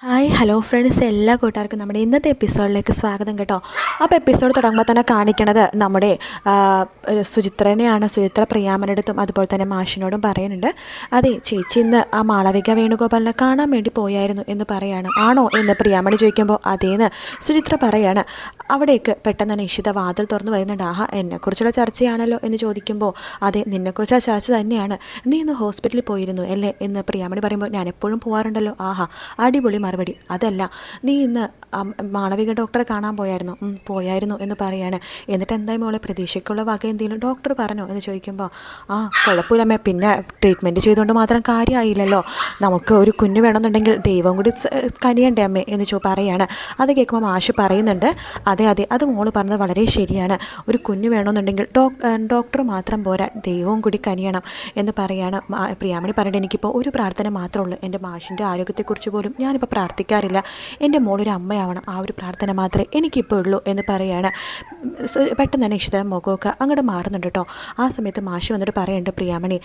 Hi hello friends, എല്ലാ കൂട്ടുകാർക്കും നമ്മുടെ ഇന്നത്തെ എപ്പിസോഡിലേക്ക് സ്വാഗതം കേട്ടോ. അപ്പോൾ എപ്പിസോഡ് തുടങ്ങുമ്പോൾ തന്നെ കാണിക്കണത് നമ്മുടെ സുചിത്രനെയാണ്. സുചിത്ര പ്രിയാമനടുത്തും അതുപോലെ തന്നെ മാഷിനോടും പറയുന്നുണ്ട്, അതെ ചേച്ചി ഇന്ന് ആ മാളവിക വേണുഗോപാലിനെ കാണാൻ വേണ്ടി പോയായിരുന്നു എന്ന് പറയാണ്. ആണോ എന്ന് പ്രിയാമണി ചോദിക്കുമ്പോൾ അതേന്ന് സുചിത്ര പറയാണ്. അവിടേക്ക് പെട്ടെന്ന് തന്നെ ഇഷിത വാതിൽ തുറന്ന് വരുന്നുണ്ട്. ആഹാ, എന്നെക്കുറിച്ചുള്ള ചർച്ചയാണല്ലോ എന്ന് ചോദിക്കുമ്പോൾ അതെ, നിന്നെക്കുറിച്ചുള്ള ചർച്ച തന്നെയാണ്. നീ ഇന്ന് ഹോസ്പിറ്റലിൽ പോയിരുന്നു അല്ലേ എന്ന് പ്രിയാമണി പറയുമ്പോൾ ഞാൻ എപ്പോഴും പോകാറുണ്ടല്ലോ. ആഹാ, അടിപൊളി മറുപടി. അതല്ല, നീ ഇന്ന് മാളവിക ഡോക്ടറെ കാണാൻ പോയായിരുന്നു എന്ന് പറയാണ്. എന്നിട്ട് എന്തായി മോളെ, പ്രതീക്ഷയ്ക്കുള്ള വക എന്തെങ്കിലും ഡോക്ടർ പറഞ്ഞോ എന്ന് ചോദിക്കുമ്പോൾ കുഴപ്പമില്ലമ്മേ, പിന്നെ ട്രീറ്റ്മെൻറ്റ് ചെയ്തുകൊണ്ട് മാത്രം കാര്യമായില്ലല്ലോ, നമുക്ക് ഒരു കുഞ്ഞ് വേണമെന്നുണ്ടെങ്കിൽ ദൈവം കൂടി കനിയണ്ടേ അമ്മേ എന്ന് പറയാണ്. അത് കേൾക്കുമ്പോൾ മാഷ് പറയുന്നുണ്ട്, അതെ അത് മോള് പറഞ്ഞത് വളരെ ശരിയാണ്. ഒരു കുഞ്ഞ് വേണമെന്നുണ്ടെങ്കിൽ ഡോക്ടർ മാത്രം പോരാ, ദൈവവും കൂടി കനിയണം എന്ന് പറയാണ്. പ്രിയാമണി പറഞ്ഞിട്ട് എനിക്കിപ്പോൾ ഒരു പ്രാർത്ഥന മാത്രമേ ഉള്ളൂ, എൻ്റെ മാഷിൻ്റെ ആരോഗ്യത്തെക്കുറിച്ച് പോലും ഞാനിപ്പോൾ പ്രാർത്ഥിക്കാറില്ല, എൻ്റെ മോളൊരു അമ്മയാവണം, ആ ഒരു പ്രാർത്ഥന മാത്രമേ എനിക്കിപ്പോൾ ഉള്ളൂ എന്ന് പറയാണ്. പെട്ടെന്ന് തന്നെ ഇഷ്ട മുഖമൊക്കെ അങ്ങോട്ട് മാറുന്നുണ്ട് കേട്ടോ. ആ സമയത്ത് മാഷി വന്നിട്ട് പറയുന്നുണ്ട്, പ്രിയാമണി,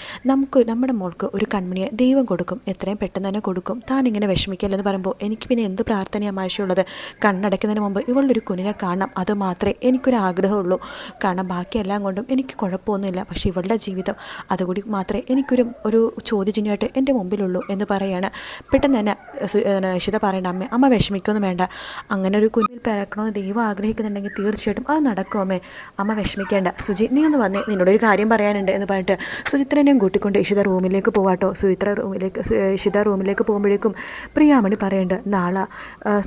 നമ്മുടെ മോൾക്ക് ഒരു കൺമണിയെ ദൈവം കൊടുക്കും, എത്രയും പെട്ടെന്ന് തന്നെ കൊടുക്കും, താൻ ഇങ്ങനെ വിഷമിക്കില്ലെന്ന് പറയുമ്പോൾ എനിക്ക് പിന്നെ എന്ത് പ്രാർത്ഥനയാണ് മാഷിയുള്ളത്? കണ്ണടയ്ക്കുന്നതിന് മുമ്പ് ഇവളൊരു കുഞ്ഞിനെ കാണണം, അത് മാത്രമേ എനിക്കൊരു ആഗ്രഹമുള്ളൂ. കാരണം ബാക്കിയെല്ലാം കൊണ്ടും എനിക്ക് കുഴപ്പമൊന്നുമില്ല, പക്ഷേ ഇവളുടെ ജീവിതം അതുകൂടി മാത്രമേ എനിക്കൊരു ചോദ്യചിഹ്നമായിട്ട് എൻ്റെ മുമ്പിലുള്ളൂ എന്ന് പറയാണ്. പെട്ടെന്ന് തന്നെ ഇഷിത പറയണ്ട, അമ്മ വിഷമിക്കൊന്നും വേണ്ട, അങ്ങനെ ഒരു കുഞ്ഞിൽ പിറക്കണമെന്ന് ദൈവം ആഗ്രഹിക്കുന്നുണ്ടെങ്കിൽ തീർച്ചയായിട്ടും അത് നടക്കും അമ്മ വിഷമിക്കേണ്ട. സുജി, നീ ഒന്ന് വന്നേ, നിന്നോടൊരു കാര്യം പറയാനുണ്ട് എന്ന് പറഞ്ഞിട്ട് സുചിത്രനെയും കൂട്ടിക്കൊണ്ട് ഇഷിത റൂമിലേക്ക് പോവാട്ടോ. ഇഷിത റൂമിലേക്ക് പോകുമ്പോഴേക്കും പ്രിയാമണി പറയുന്നുണ്ട്, നാളെ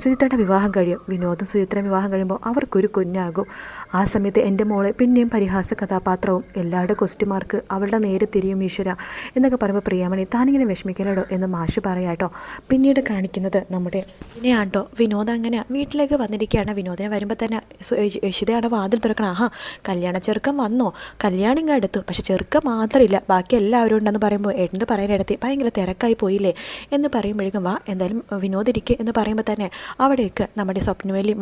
സുചിത്രയുടെ വിവാഹം കഴിയും, വിനോദും സുചിത്രയും വിവാഹം കഴിയുമ്പോൾ അവർക്കൊരു കുഞ്ഞാകും. ആ സമയത്ത് എൻ്റെ മോളെ പിന്നെയും പരിഹാസ കഥാപാത്രവും, എല്ലാവരുടെ ക്വസ്റ്റ്യൻ മാർക്ക് അവളുടെ നേരെ തിരിയും ഈശ്വര എന്നൊക്കെ പറയുമ്പോൾ പ്രിയാമണി, താനിങ്ങനെ വിഷമിക്കലോ എന്ന് മാഷ് പറയാട്ടോ. പിന്നീട് കാണിക്കുന്നത് നമ്മുടെ ഇനിയാട്ടോ. വിനോദ് അങ്ങനെ വീട്ടിലേക്ക് വന്നിരിക്കുകയാണ്. വിനോദിനെ വരുമ്പോൾ തന്നെ ഇഷിതയാണ് വാതിൽ തുറക്കണം. കല്യാണ ചെറുക്കം വന്നോ, കല്യാണം ഇങ്ങ് എടുത്തു, പക്ഷെ ചെറുക്കം മാത്രമില്ല, ബാക്കി എല്ലാവരും ഉണ്ടെന്ന് പറയുമ്പോൾ എന്ത് പറയാനിടത്തി ഭയങ്കര തിരക്കായി പോയില്ലേ എന്ന് പറയുമ്പോഴേക്കും വാ എന്തായാലും വിനോദ് ഇരിക്കുക എന്ന് പറയുമ്പോൾ തന്നെ അവിടേക്ക് നമ്മുടെ സ്വപ്നവേലി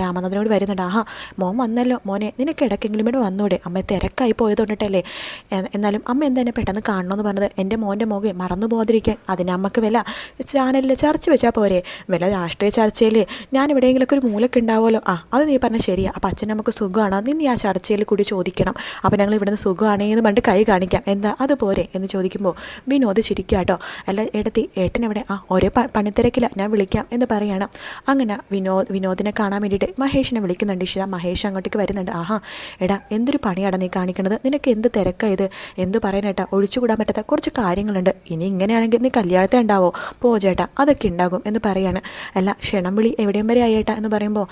രാമനാഥനോട് വരുന്നുണ്ട്. മോൻ വന്നല്ലോ മോനെ, നിനക്ക് ഇടയ്ക്കെങ്കിലും ഇവിടെ വന്നൂടെ, അമ്മ തിരക്കായി പോയതുകൊണ്ടിട്ടല്ലേ, എന്നാലും അമ്മ എന്തെന്നെ പെട്ടെന്ന് കാണണമെന്ന് പറഞ്ഞത്, എൻ്റെ മോൻ്റെ മുഖം മറന്നു പോകാതിരിക്കാൻ, അതിന് അമ്മക്ക് വില ചാനലിൽ ചർച്ച വെച്ചാൽ പോരെ, വില രാഷ്ട്രീയ ചർച്ചയിൽ ഞാൻ എവിടെയെങ്കിലൊക്കെ ഒരു മൂലക്ക് ഉണ്ടാവുമല്ലോ. അത് നീ പറഞ്ഞാൽ ശരിയാ, അപ്പം അച്ഛൻ നമുക്ക് സുഖമാണോ, നീ ആ ചർച്ചയിൽ കൂടി ചോദിക്കണം, അപ്പം ഞങ്ങൾ ഇവിടുന്ന് സുഖമാണേന്ന് പറഞ്ഞിട്ട് കൈ കാണിക്കാം, എന്താ അതുപോലെ എന്ന് ചോദിക്കുമ്പോൾ വിനോദ് ചിരിക്കുക കേട്ടോ. അല്ല എടുത്തി ഏട്ടൻ എവിടെ, ഒരേ പണിത്തിരക്കില്ല, ഞാൻ വിളിക്കാം എന്ന് പറയണം. അങ്ങനെ വിനോദിനെ കാണാൻ വേണ്ടിയിട്ട് മഹേഷിനെ വിളിക്കുന്നുണ്ട് ഇഷിത. മഹേഷ് അങ്ങോട്ടേക്ക് വരുന്നുണ്ട്. എടാ, എന്തൊരു പണിയാണ് നീ കാണിക്കണത്, നിനക്ക് എന്ത് തിരക്കായത്, എന്ത് പറയാനേട്ടാ, ഒഴിച്ചുകൂടാൻ പറ്റാത്ത കുറച്ച് കാര്യങ്ങളുണ്ട്, ഇനി ഇങ്ങനെയാണെങ്കിൽ നീ കല്യാണത്തിന് ഉണ്ടാവോ, പോ ചേട്ടാ, അതൊക്കെ ഉണ്ടാകും എന്ന് പറയാണ്. അല്ല, ക്ഷണം വിളി എവിടെയും വരെ ആയേട്ടാ എന്ന് പറയുമ്പോൾ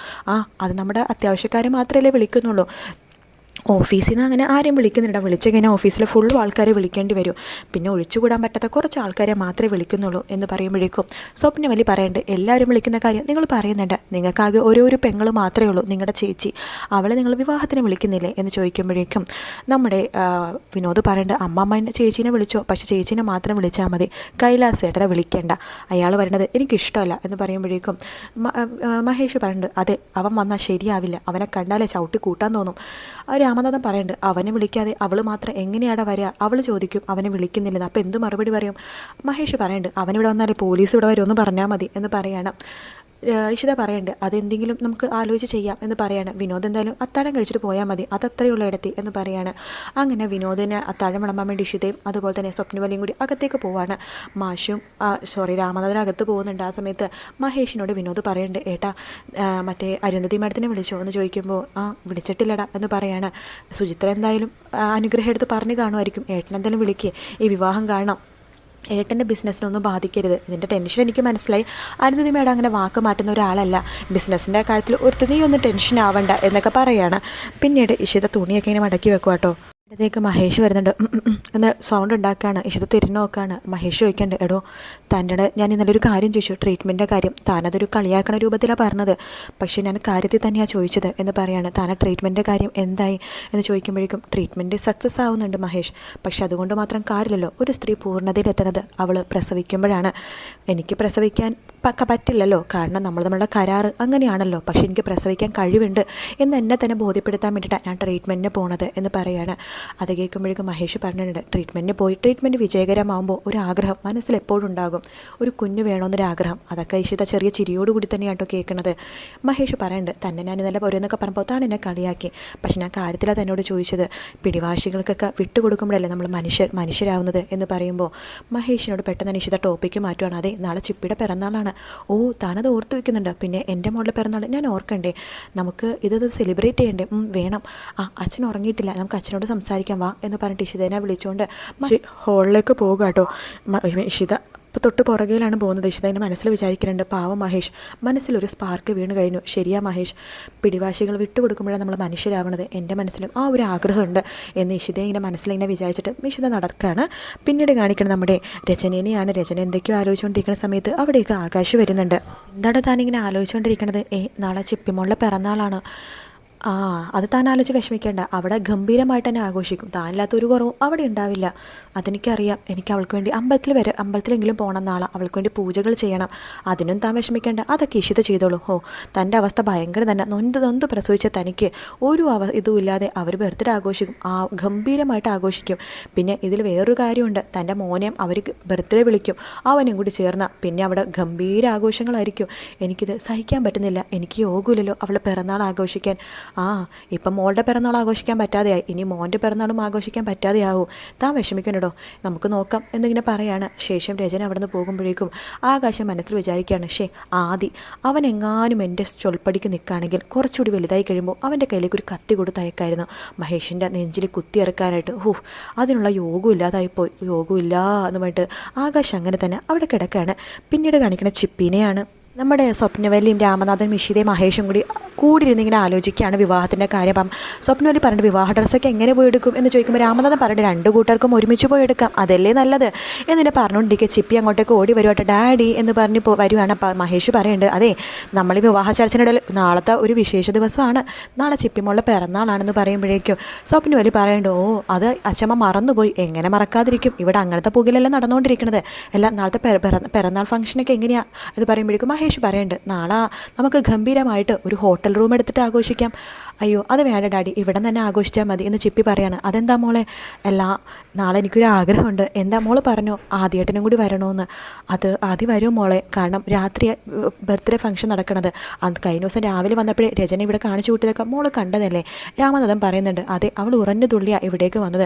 അത് നമ്മുടെ അത്യാവശ്യക്കാരെ മാത്രമല്ലേ വിളിക്കുന്നുള്ളൂ, ഓഫീസിൽ നിന്ന് അങ്ങനെ ആരെയും വിളിക്കുന്നുണ്ട്, വിളിച്ചങ്ങനെ ഓഫീസിലെ ഫുൾ ആൾക്കാരെ വിളിക്കേണ്ടി വരും, പിന്നെ ഒഴിച്ചുകൂടാൻ പറ്റാത്ത കുറച്ച് ആൾക്കാരെ മാത്രമേ വിളിക്കുന്നുള്ളൂ എന്ന് പറയുമ്പോഴേക്കും സ്വപ്നവലി പറയുന്നുണ്ട്, എല്ലാവരും വിളിക്കുന്ന കാര്യം നിങ്ങൾ പറയുന്നുണ്ട്, നിങ്ങൾക്കാകെ ഓരോരു പെങ്ങൾ മാത്രമേ ഉള്ളൂ, നിങ്ങളുടെ ചേച്ചി, അവളെ നിങ്ങൾ വിവാഹത്തിന് വിളിക്കുന്നില്ലേ എന്ന് ചോദിക്കുമ്പോഴേക്കും നമ്മുടെ വിനോദ് പറയുന്നുണ്ട്, അമ്മമ്മ ചേച്ചീനെ വിളിച്ചോ, പക്ഷേ ചേച്ചീനെ മാത്രം വിളിച്ചാൽ മതി, കൈലാസ് ഏട്ടനെ വിളിക്കേണ്ട, അയാൾ വരുന്നത് എനിക്കിഷ്ടമല്ല എന്ന് പറയുമ്പോഴേക്കും മഹേഷ് പറയുന്നുണ്ട്, അതെ, അവൻ വന്നാൽ ശരിയാവില്ല, അവനെ കണ്ടാലേ ചവിട്ടി കൂട്ടാൻ തോന്നും. രാമനാഥൻ പറയുന്നുണ്ട്, അവനെ വിളിക്കാതെ അവൾ മാത്രം എങ്ങനെയാണ് വരിക, അവൾ ചോദിക്കും അവനെ വിളിക്കുന്നില്ലെന്ന്, അപ്പോൾ എന്ത് മറുപടി പറയും? മഹേഷ് പറയുന്നുണ്ട്, അവനിവിടെ വന്നാലേ പോലീസ് ഇവിടെ വരുമെന്ന് പറഞ്ഞാൽ മതി എന്ന് പറയണം. ഇഷിത പറയുന്നുണ്ട്, അതെന്തെങ്കിലും നമുക്ക് ആലോചിച്ച് ചെയ്യാം എന്ന് പറയാണ്. വിനോദ് എന്തായാലും അത്താഴം കഴിച്ചിട്ട് പോയാൽ മതി, അതത്രയുള്ള ഇടത്തി എന്ന് പറയാണ്. അങ്ങനെ വിനോദിനെ അത്താഴം വിളമ്പാൻ വേണ്ടി ഇഷിതയും അതുപോലെ തന്നെ സ്വപ്നവലിയും കൂടി അകത്തേക്ക് പോവാണ്. രാമനാഥൻ അകത്ത് പോകുന്നുണ്ട്. ആ സമയത്ത് മഹേഷിനോട് വിനോദ് പറയുന്നുണ്ട്, ഏട്ടാ മറ്റേ അരുന്ധതി മാഡത്തിനെ വിളിച്ചോ എന്ന് ചോദിക്കുമ്പോൾ വിളിച്ചിട്ടില്ലടാ എന്ന് പറയാണ്. സുചിത്ര എന്തായാലും അനുഗ്രഹം എടുത്ത് പറഞ്ഞു കാണുമായിരിക്കും, ഏട്ടനെന്തായാലും വിളിക്കുക, ഈ വിവാഹം കാണാം, ഏട്ടൻ്റെ ബിസിനസ്സിനൊന്നും ബാധിക്കരുത്, ഇതിൻ്റെ ടെൻഷൻ എനിക്ക് മനസ്സിലായി, അരുന്ധതി മേഡം അങ്ങനെ വാക്ക് മാറ്റുന്ന ഒരാളല്ല, ബിസിനസ്സിൻ്റെ കാര്യത്തിൽ ഒരുത്ത് നീ ഒന്നും ടെൻഷൻ ആവണ്ട എന്നൊക്കെ പറയാണ്. പിന്നീട് ഇഷിത തുണിയൊക്കെ ഇങ്ങനെ മടക്കി വെക്കുക കേട്ടോ. അടുത്തേക്ക് മഹേഷ് വരുന്നുണ്ട്, എന്ന് സൗണ്ട് ഉണ്ടാക്കുകയാണ്. ഇഷിത തിരിഞ്ഞു നോക്കുകയാണ്. മഹേഷ് ചോദിക്കുന്നുണ്ട്, എടോ തൻ്റെ ഞാൻ ഇന്നലെ ഒരു കാര്യം ചോദിച്ചു, ട്രീറ്റ്മെൻറ്റിൻ്റെ കാര്യം, താനതൊരു കളിയാക്കണ രൂപത്തിലാണ് പറഞ്ഞത്, പക്ഷേ ഞാൻ കാര്യത്തിൽ തന്നെയാണ് ചോദിച്ചത് എന്ന് പറയാണ്. താൻ ട്രീറ്റ്മെൻറ്റിൻ്റെ കാര്യം എന്തായി എന്ന് ചോദിക്കുമ്പോഴേക്കും ട്രീറ്റ്മെൻറ്റ് സക്സസ് ആവുന്നുണ്ട് മഹേഷ്, പക്ഷെ അതുകൊണ്ട് മാത്രം കാര്യമില്ലല്ലോ, ഒരു സ്ത്രീ പൂർണ്ണതയിലെത്തുന്നത് അവൾ പ്രസവിക്കുമ്പോഴാണ്, എനിക്ക് പ്രസവിക്കാൻ പറ്റില്ലല്ലോ, കാരണം നമ്മളുടെ കരാറ് അങ്ങനെയാണല്ലോ, പക്ഷേ എനിക്ക് പ്രസവിക്കാൻ കഴിവുണ്ട് എന്ന് എന്നെ തന്നെ ബോധ്യപ്പെടുത്താൻ വേണ്ടിയിട്ടാണ് ഞാൻ ട്രീറ്റ്മെൻറ്റിന് പോണത് എന്ന് പറയാണ്. അത് കേൾക്കുമ്പോഴേക്കും മഹേഷ് പറഞ്ഞിട്ടുണ്ട് ട്രീറ്റ്മെൻറ്റ് വിജയകരമാകുമ്പോൾ ഒരു ആഗ്രഹം മനസ്സിൽ എപ്പോഴും ഉണ്ടാകും, ഒരു കുഞ്ഞ് വേണമെന്നൊരാഗ്രഹം. അതൊക്കെ ഇഷിത ചെറിയ ചിരിയോടുകൂടി തന്നെയാട്ടോ കേൾക്കുന്നത്. മഹേഷ് പറയുന്നുണ്ട് തന്നെ ഞാൻ ഇന്നലെ പോരെന്നൊക്കെ പറയുമ്പോൾ താൻ എന്നെ കളിയാക്കി, പക്ഷെ ഞാൻ കാര്യത്തിലാണ് തന്നോട് ചോദിച്ചത്, പിടിവാശികൾക്കൊക്കെ വിട്ടുകൊടുക്കുമ്പോഴല്ലേ നമ്മൾ മനുഷ്യരാവുന്നത് എന്ന് പറയുമ്പോൾ മഹേഷിനോട് പെട്ടെന്ന് തന്നെ ഇഷിത ടോപ്പിക്ക് മാറ്റുവാണ്. അതെ, നാളെ ചിപ്പിയുടെ പിറന്നാളാണ്. ഓ, താനത് ഓർത്ത് വെക്കുന്നുണ്ട്. പിന്നെ എൻ്റെ മോളുടെ പിറന്നാൾ ഞാൻ ഓർക്കണ്ടേ, നമുക്ക് ഇത് സെലിബ്രേറ്റ് ചെയ്യണ്ടേ? വേണം. അച്ഛൻ ഉറങ്ങിയിട്ടില്ല, നമുക്ക് അച്ഛനോട് സംസാരിക്കാം വാ എന്ന് പറഞ്ഞിട്ട് ഇഷിതേനെ വിളിച്ചുകൊണ്ട് ഹോളിലേക്ക് പോകുക കേട്ടോ. ഇഷിത ഇപ്പോൾ തൊട്ട് പുറകിലാണ് പോകുന്നത്. ഇഷിത എൻ്റെ മനസ്സിൽ വിചാരിക്കുന്നുണ്ട്, പാവം മഹേഷ്, മനസ്സിലൊരു സ്പാർക്ക് വീണ് കഴിഞ്ഞു. ശരിയാ മഹേഷ്, പിടിവാശികൾ വിട്ടുകൊടുക്കുമ്പോഴാണ് നമ്മൾ മനുഷ്യരാവണത്. എൻ്റെ മനസ്സിലും ആ ഒരു ആഗ്രഹമുണ്ട് എന്ന് ഇഷിത ഇങ്ങനെ മനസ്സിലിങ്ങനെ വിചാരിച്ചിട്ട് ഇഷിത നടക്കുകയാണ്. പിന്നീട് കാണിക്കുന്നത് നമ്മുടെ രചനേനെയാണ്. രചന എന്തൊക്കെയോ ആലോചിച്ചുകൊണ്ടിരിക്കുന്ന സമയത്ത് അവിടേക്ക് ആകാശ് വരുന്നുണ്ട്. എന്താണ് താനിങ്ങനെ ആലോചിച്ചുകൊണ്ടിരിക്കുന്നത്? നാളെ ചിപ്പിമോളുടെ പിറന്നാളാണ്. അത് താൻ ആലോചിച്ച് വിഷമിക്കേണ്ട, അവിടെ ഗംഭീരമായിട്ട് തന്നെ ആഘോഷിക്കും. താനില്ലാത്തൊരു കുറവും അവിടെ ഉണ്ടാവില്ല. അതെനിക്കറിയാം. എനിക്ക് അവൾക്ക് വേണ്ടി അമ്പലത്തിലെങ്കിലും പോകണം നാളെ, അവൾക്ക് വേണ്ടി പൂജകൾ ചെയ്യണം. അതിനും താൻ വിഷമിക്കേണ്ട, അതൊക്കെ ഇഷിത ചെയ്തോളൂ. തൻ്റെ അവസ്ഥ ഭയങ്കര തന്നെ, നൊന്ത് പ്രസവിച്ച തനിക്ക് ഒരു ഇതും ഇല്ലാതെ അവർ ബർത്ത്ഡേ ആഘോഷിക്കും, ഗംഭീരമായിട്ട് ആഘോഷിക്കും. പിന്നെ ഇതിൽ വേറൊരു കാര്യമുണ്ട്, തൻ്റെ മോനെയും അവർ ബർത്ത്ഡേ വിളിക്കും, അവനും കൂടി ചേർന്ന പിന്നെ അവിടെ ഗംഭീര ആഘോഷങ്ങളായിരിക്കും. എനിക്കിത് സഹിക്കാൻ പറ്റുന്നില്ല. എനിക്ക് യോഗമില്ലല്ലോ അവളെ പിറന്നാൾ ആഘോഷിക്കാൻ. ഇപ്പം മോളുടെ പിറന്നാൾ ആഘോഷിക്കാൻ പറ്റാതെയായി, ഇനി മോൻ്റെ പിറന്നാളും ആഘോഷിക്കാൻ പറ്റാതെയാവും. താൻ വിഷമിക്കണോ, നമുക്ക് നോക്കാം എന്നിങ്ങനെ പറയാണ്. ശേഷം രചന അവിടെ നിന്ന് പോകുമ്പോഴേക്കും ആകാശം മനസ്സിൽ വിചാരിക്കുകയാണ്, അവൻ എങ്ങാനും എൻ്റെ ചൊൽപ്പടിക്ക് നിൽക്കുകയാണെങ്കിൽ കുറച്ചുകൂടി വലുതായി കഴിയുമ്പോൾ അവൻ്റെ കയ്യിലേക്ക് ഒരു കത്തി കൊടുത്തയക്കായിരുന്നു മഹേഷിൻ്റെ നെഞ്ചിൽ കുത്തിയിറക്കാനായിട്ട്. അതിനുള്ള യോഗം ഇല്ലാതായിപ്പോയി. യോഗമില്ല എന്ന് പറഞ്ഞിട്ട് ആകാശം അങ്ങനെ തന്നെ അവിടെ കിടക്കുകയാണ്. പിന്നീട് കാണിക്കുന്ന ചിപ്പിനെയാണ്. നമ്മുടെ സ്വപ്നവല്ലിയും രാമനാഥൻ ഇഷിതയും മഹേഷും കൂടിയിരുന്നിങ്ങനെ ആലോചിക്കുകയാണ് വിവാഹത്തിൻ്റെ കാര്യം. അപ്പം സ്വപ്നവല്ലി പറഞ്ഞിട്ട് വിവാഹ ഡ്രസ്സൊക്കെ എങ്ങനെ പോയി എടുക്കും എന്ന് ചോദിക്കുമ്പോൾ രാമനാഥൻ പറഞ്ഞിട്ട് 2 കൂട്ടർക്കും ഒരുമിച്ച് പോയി എടുക്കാം, അതല്ലേ നല്ലത് എന്നിനെ പറഞ്ഞുകൊണ്ടിരിക്കുക. ചിപ്പി അങ്ങോട്ടേക്ക് ഓടി വരുവാട്ടെ, ഡാഡി എന്ന് പറഞ്ഞ് വരുവാണ്. അപ്പം മഹേഷ് പറയുന്നുണ്ട്, അതെ നമ്മൾ ഈ വിവാഹ ചർച്ചയിനിടയിൽ നാളത്തെ ഒരു വിശേഷ ദിവസമാണ്, നാളെ ചിപ്പിമോളുടെ പിറന്നാളാണെന്ന് പറയുമ്പോഴേക്കും സ്വപ്നവല്ലി പറയുന്നുണ്ട്, അത് അച്ഛമ്മ മറന്നുപോയി. എങ്ങനെ മറക്കാതിരിക്കും, ഇവിടെ അങ്ങനത്തെ പുകയിലെല്ലാം നടന്നുകൊണ്ടിരിക്കുന്നത്. അല്ല, നാളത്തെ പിറന്നാൾ ഫംഗ്ഷനൊക്കെ എങ്ങനെയാണ് എന്ന് പറയുമ്പോഴേക്കും മഹേഷ് പറയുന്നുണ്ട്, നാളെ നമുക്ക് ഗംഭീരമായിട്ട് ഒരു ഹോട്ടൽ റൂം എടുത്തിട്ട് ആഘോഷിക്കാം. അയ്യോ അത് വേണ്ട ഡാഡി, ഇവിടെ തന്നെ ആഘോഷിച്ചാൽ മതി എന്ന് ചിപ്പി പറയാണ്. അതെന്താ മോളെ? നാളെ എനിക്കൊരു ആഗ്രഹമുണ്ട്. എന്താ മോള് പറഞ്ഞു, ആദ്യേട്ടനും കൂടി വരണമെന്ന്. അത് ആദ്യം വരും മോളെ, കാരണം രാത്രി ബർത്ത്ഡേ ഫംഗ്ഷൻ നടക്കണത്. കഴിഞ്ഞ ദിവസം രാവിലെ വന്നപ്പോഴേ രചന ഇവിടെ കാണിച്ചു കൂട്ടിയതൊക്കെ മോള് കണ്ടതല്ലേ? രാമനാഥൻ പറയുന്നുണ്ട്, അതെ അവൾ ഉറഞ്ഞു തുള്ളിയാണ് ഇവിടേക്ക് വന്നത്,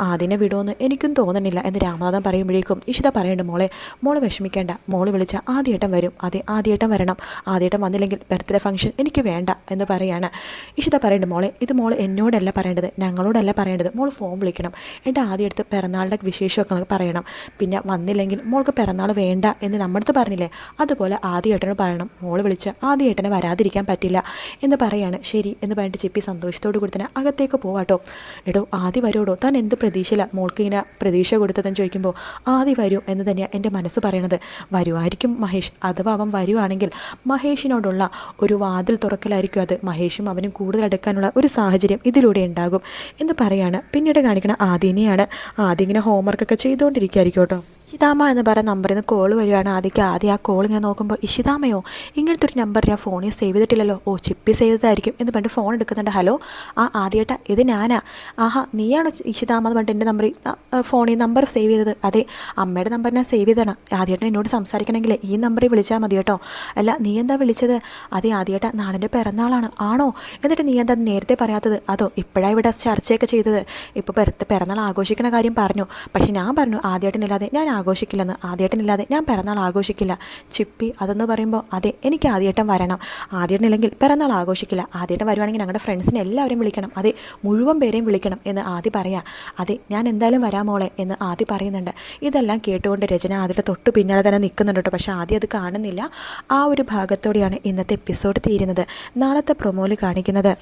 ആദ്യനെ വിടുമെന്ന് എനിക്കും തോന്നണില്ല എന്ന് രാമനാഥൻ പറയുമ്പോഴേക്കും ഇഷിത പറയുന്നുണ്ട്, മോള് വിഷമിക്കേണ്ട, മോള് വിളിച്ചാൽ ആദ്യേട്ടൻ വരും. അതെ ആദ്യേട്ടൻ വരണം, ആദ്യേട്ടൻ വന്നില്ലെങ്കിൽ ബർത്ത്ഡേ ഫംഗ്ഷൻ എനിക്ക് വേണ്ട എന്ന് പറയാണ്. ഇഷിത പറയുന്നുണ്ട്, ഇത് മോൾ എന്നോടല്ല പറയേണ്ടത്, ഞങ്ങളോടല്ല പറയേണ്ടത്, മോൾ ഫോൺ വിളിക്കണം, എൻ്റെ ആദ്യം എടുത്ത് പിറന്നാളുടെ വിശേഷമൊക്കെ പറയണം. പിന്നെ വന്നില്ലെങ്കിൽ മോൾക്ക് പിറന്നാൾ വേണ്ട എന്ന് നമ്മുടെ പറഞ്ഞില്ലേ, അതുപോലെ ആദ്യേട്ടനോട് പറയണം, മോൾ വിളിച്ച് ആദ്യേട്ടനെ വരാതിരിക്കാൻ പറ്റില്ല എന്ന് പറയാണ്. ശരി എന്ന് പറഞ്ഞിട്ട് ചിപ്പി സന്തോഷത്തോടു കൂടി തന്നെ അകത്തേക്ക് പോവാട്ടോ. ആദ്യം വരുമോ, താൻ എന്ത് പ്രതീക്ഷയില്ല മോൾക്ക് ഇങ്ങനെ പ്രതീക്ഷ കൊടുത്തതെന്ന് ചോദിക്കുമ്പോൾ ആദ്യം വരും എന്ന് തന്നെയാണ് എൻ്റെ മനസ്സ് പറയണത്. വരുമായിരിക്കും മഹേഷ്, അഥവാ അവൻ വരുവാണെങ്കിൽ മഹേഷിനോടുള്ള ഒരു വാതിൽ തുറക്കലായിരിക്കും അത്. മഹേഷും അവനും കൂടുതൽ അടുക്കാനുള്ള ഒരു സാഹചര്യം ഇതിലൂടെ ഉണ്ടാകും എന്ന് പറയാണ്. പിന്നീട് കാണിക്കണം ആദ്യനെയാണ്. ആദ്യം ഇങ്ങനെ ഹോംവർക്കൊക്കെ ചെയ്തുകൊണ്ടിരിക്കുകയായിരിക്കും കേട്ടോ. ഇഷിതാമ്മ എന്ന് പറയുന്ന നമ്പറിൽ നിന്ന് കോൾ വരികയാണ്. ആദ്യം ആ കോൾ ഇങ്ങനെ നോക്കുമ്പോൾ, ഇഷിതാമ്മയോ, ഇങ്ങനത്തെ ഒരു നമ്പർ ഞാൻ ഫോണിൽ സേവ് ചെയ്തിട്ടില്ലല്ലോ. ചിപ്പി സേവ് ചെയ്തതായിരിക്കും എന്ന് പറഞ്ഞിട്ട് ഫോൺ എടുക്കുന്നുണ്ട്. ഹലോ, ആദ്യേട്ടാ ഇത് ഞാനാ. നീയാണോ ഇഷിതാമ്മ എന്ന് പറഞ്ഞിട്ട് എൻ്റെ ഫോണിൽ നമ്പർ സേവ് ചെയ്തത്? അതെ, അമ്മയുടെ നമ്പർ ഞാൻ സേവ് ചെയ്തതാണ്. ആദ്യേട്ടൻ എന്നോട് സംസാരിക്കണമെങ്കിൽ ഈ നമ്പറിൽ വിളിച്ചാൽ മതി കേട്ടോ. അല്ല, നീ എന്താ വിളിച്ചത്? അതെ ആദ്യേട്ടാ, നാളെ പിറന്നാളാണ്. ആണോ? എന്നിട്ട് നീ എന്താ നേരത്തെ പറയാത്തത്? അതോ ഇപ്പോഴാണ് ഇവിടെ ചർച്ചയൊക്കെ ചെയ്തത്? ഇപ്പോൾ പിറന്നാൾ ആഘോഷിക്കുന്ന കാര്യം പറഞ്ഞു, പക്ഷെ ഞാൻ പറഞ്ഞു ആദ്യേട്ടനില്ലാതെ ഞാൻ ആഘോഷിക്കില്ലെന്ന്. ആദ്യേട്ടനില്ലാതെ ഞാൻ പിറന്നാൾ ആഘോഷിക്കില്ല. ചിപ്പി അതെന്ന് പറയുമ്പോൾ, അതെ എനിക്ക് ആദ്യേട്ടൻ വരണം, ആദ്യേട്ടനില്ലെങ്കിൽ പിറന്നാൾ ആഘോഷിക്കില്ല. ആദ്യേട്ടൻ വരുവാണെങ്കിൽ ഞങ്ങളുടെ ഫ്രണ്ട്സിനെ എല്ലാവരെയും വിളിക്കണം, അതെ മുഴുവൻ പേരെയും വിളിക്കണം എന്ന് ആദ്യം പറയാം. അതെ ഞാൻ എന്തായാലും വരാം മോളെ എന്ന് ആദ്യം പറയുന്നുണ്ട്. ഇതെല്ലാം കേട്ടുകൊണ്ട് രചന ആദ്യത്തെ തൊട്ട് പിന്നാലെ തന്നെ നിൽക്കുന്നുണ്ട് കേട്ടോ. പക്ഷേ ആദ്യം അത് കാണുന്നില്ല. ആ ഒരു ഭാഗത്തോടെയാണ് ഇന്നത്തെ എപ്പിസോഡ് തീരുന്നത്. നാളത്തെ പ്രൊമോയിൽ കാണിക്കുന്നത്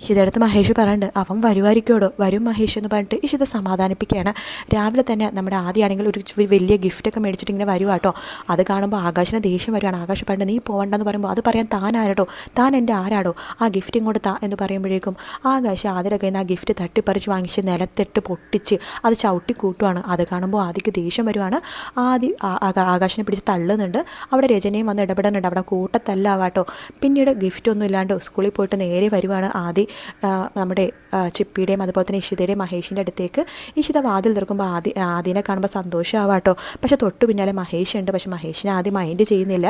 ഇഷിതടുത്ത് മഹേഷ് പറയുന്നുണ്ട്, അവൻ വരുമായിരിക്കുമോ, വരും മഹേഷ് എന്ന് പറഞ്ഞിട്ട് ഇഷിത സമാധാനിപ്പിക്കുകയാണ്. രാവിലെ തന്നെ നമ്മുടെ ആദ്യമാണെങ്കിൽ ഒരു വലിയ ഗിഫ്റ്റൊക്കെ മേടിച്ചിട്ട് ഇങ്ങനെ വരുക കേട്ടോ. അത് കാണുമ്പോൾ ആകാശിന് ദേഷ്യം വരുവാണ്. ആകാശ് പറഞ്ഞിട്ട് നീ പോകണ്ടെന്ന് പറയുമ്പോൾ, അത് പറയാൻ താൻ ആരാടോ, താൻ എൻ്റെ ആരാടോ, ആ ഗിഫ്റ്റ് ഇങ്ങോട്ട് താ എന്ന് പറയുമ്പോഴേക്കും ആകാശ് ആദ്യയുടെ കയ്യിൽ നിന്ന് ആ ഗിഫ്റ്റ് തട്ടിപ്പറിച്ച് വാങ്ങിച്ച് നിലത്തിട്ട് പൊട്ടിച്ച് അത് ചവിട്ടി കൂട്ടുവാണ്. അത് കാണുമ്പോൾ ആദ്യക്ക് ദേഷ്യം വരുവാണ്. ആകാശിനെ പിടിച്ച് തള്ളുന്നുണ്ട്. അവിടെ രചനയും വന്ന് ഇടപെടുന്നുണ്ട്. അവിടെ കൂട്ടത്തല്ലാവാട്ടോ. പിന്നീട് ഗിഫ്റ്റൊന്നും ഇല്ലാണ്ട് സ്കൂളിൽ പോയിട്ട് നേരെ വരുവാണ് ആദ്യം. നമ്മുടെ ചിപ്പിയുടെയും അതുപോലെ തന്നെ ഇഷിതയുടെയും മഹേഷിൻ്റെ അടുത്തേക്ക്. ഇഷിത വാതിൽ തുറക്കുമ്പോൾ ആദ്യനെ കാണുമ്പോൾ സന്തോഷമാവാട്ടോ. പക്ഷെ തൊട്ടു പിന്നാലെ മഹേഷ് ഉണ്ട്. പക്ഷെ മഹേഷിനെ ആദ്യം മൈൻഡ് ചെയ്യുന്നില്ല.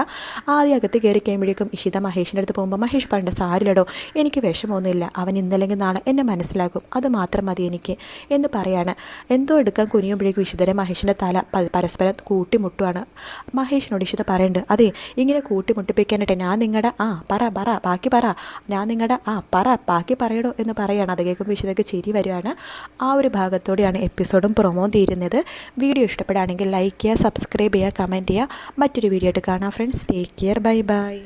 ആദ്യം അകത്ത് കയറി കഴിയുമ്പോഴേക്കും ഇഷിത മഹേഷിൻ്റെ അടുത്ത് പോകുമ്പോൾ മഹേഷ് പറഞ്ഞ സാരില്ലടോ, എനിക്ക് വിഷമമൊന്നുമില്ല, അവൻ ഇന്നല്ലെങ്കിൽ നാളെ എന്നെ മനസ്സിലാക്കും, അത് മാത്രം മതി എനിക്ക് എന്ന് പറയാണ്. എന്തോ എടുക്കാൻ കുനിയുമ്പോഴേക്കും ഇഷിതരെ മഹേഷിൻ്റെ തല പരസ്പരം കൂട്ടിമുട്ടുവാണ്. മഹേഷിനോട് ഇഷിത പറയുന്നുണ്ട്, അതെ ഇങ്ങനെ കൂട്ടിമുട്ടിപ്പിക്കാനായിട്ട് ഞാൻ നിങ്ങളുടെ ബാക്കി പറ, ഞാൻ നിങ്ങളുടെ പറ ബാക്കി പറയടോ എന്ന് പറയുകയാണ്. അത് കേൾക്കുമ്പോൾ ഇഷിതയ്ക്ക് ചിരി വരികയാണ്. ആ ഒരു ഭാഗത്തോടെയാണ് എപ്പിസോഡും പ്രൊമോ തീരുന്നത്. വീഡിയോ ഇഷ്ടപ്പെടുകയാണെങ്കിൽ ലൈക്ക് ചെയ്യുക, സബ്സ്ക്രൈബ് ചെയ്യുക, കമൻറ്റ് ചെയ്യുക. മറ്റൊരു വീഡിയോ ആയിട്ട് കാണാം friends. Take care, bye bye.